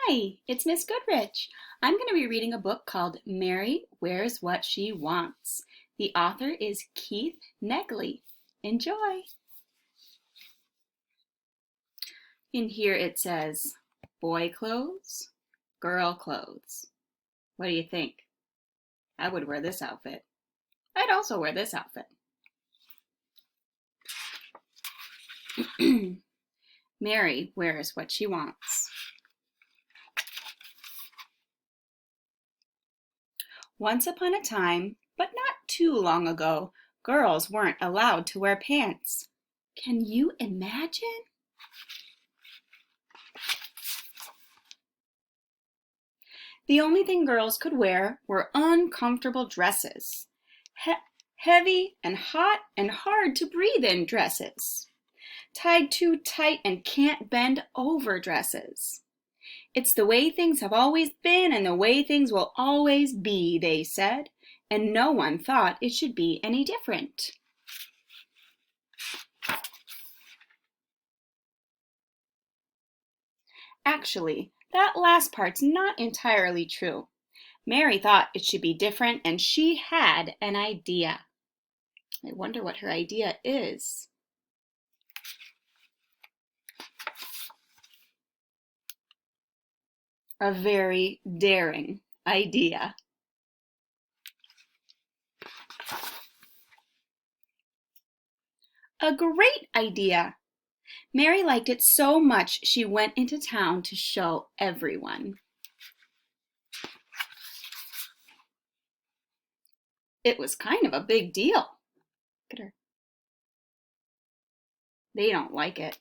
Hi, it's Miss Goodrich. I'm going to be reading a book called Mary Wears What She Wants. The author is Keith Negley. Enjoy. In here it says, boy clothes, girl clothes. What do you think? I would wear this outfit. I'd also wear this outfit. Mary wears what she wants. Once upon a time, but not too long ago, girls weren't allowed to wear pants. Can you imagine? The only thing girls could wear were uncomfortable dresses. Heavy and hot and hard to breathe in dresses. Tied too tight and can't bend over dresses. It's the way things have always been and the way things will always be, they said, and no one thought it should be any different. Actually, that last part's not entirely true. Mary thought it should be different and she had an idea. I wonder what her idea is. A very daring idea. A great idea! Mary liked it so much she went into town to show everyone. It was kind of a big deal. Look at her. They don't like it.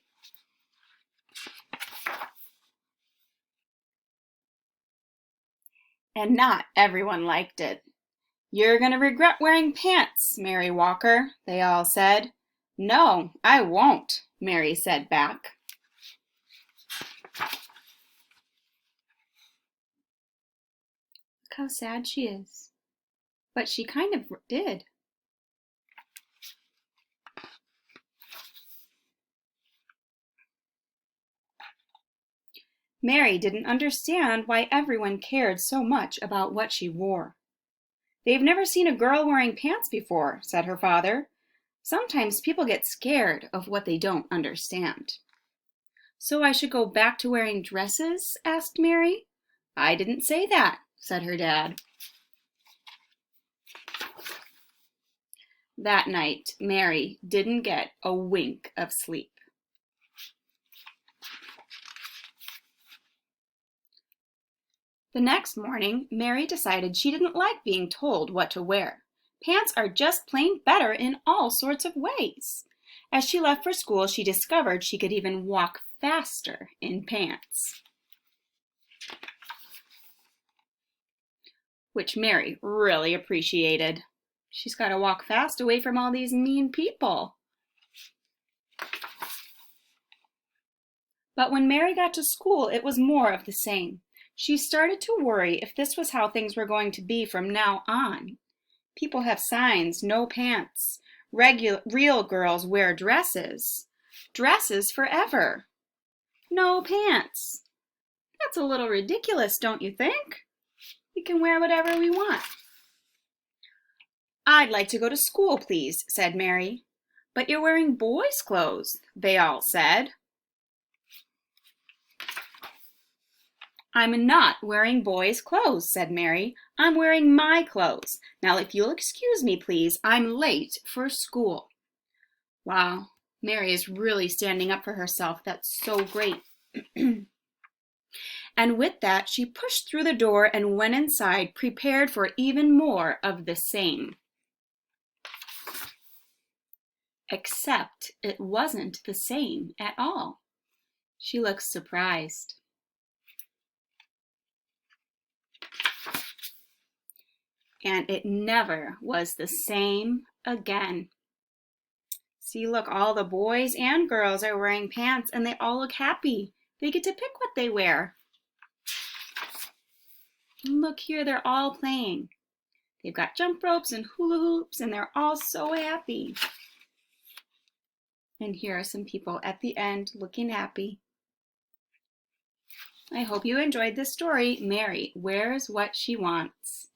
And not everyone liked it. You're gonna regret wearing pants, Mary Walker, they all said. No, I won't, Mary said back. Look how sad she is. But she kind of did. Mary didn't understand why everyone cared so much about what she wore. They've never seen a girl wearing pants before, said her father. Sometimes people get scared of what they don't understand. So I should go back to wearing dresses? Asked Mary. I didn't say that, said her dad. That night, Mary didn't get a wink of sleep. The next morning, Mary decided she didn't like being told what to wear. Pants are just plain better in all sorts of ways. As she left for school, she discovered she could even walk faster in pants, which Mary really appreciated. She's got to walk fast away from all these mean people. But when Mary got to school, it was more of the same. She started to worry if this was how things were going to be from now on. People have signs, no pants. Real girls wear dresses. Dresses forever. No pants. That's a little ridiculous, don't you think? We can wear whatever we want. I'd like to go to school, please, said Mary. But you're wearing boys' clothes, they all said. I'm not wearing boys' clothes, said Mary. I'm wearing my clothes. Now, if you'll excuse me, please, I'm late for school. Wow, Mary is really standing up for herself. That's so great. And with that, she pushed through the door and went inside, prepared for even more of the same. Except it wasn't the same at all. She looked surprised. And it never was the same again. See, look, all the boys and girls are wearing pants and they all look happy. They get to pick what they wear. And look here, they're all playing. They've got jump ropes and hula hoops and they're all so happy. And here are some people at the end looking happy. I hope you enjoyed this story. Mary wears what she wants.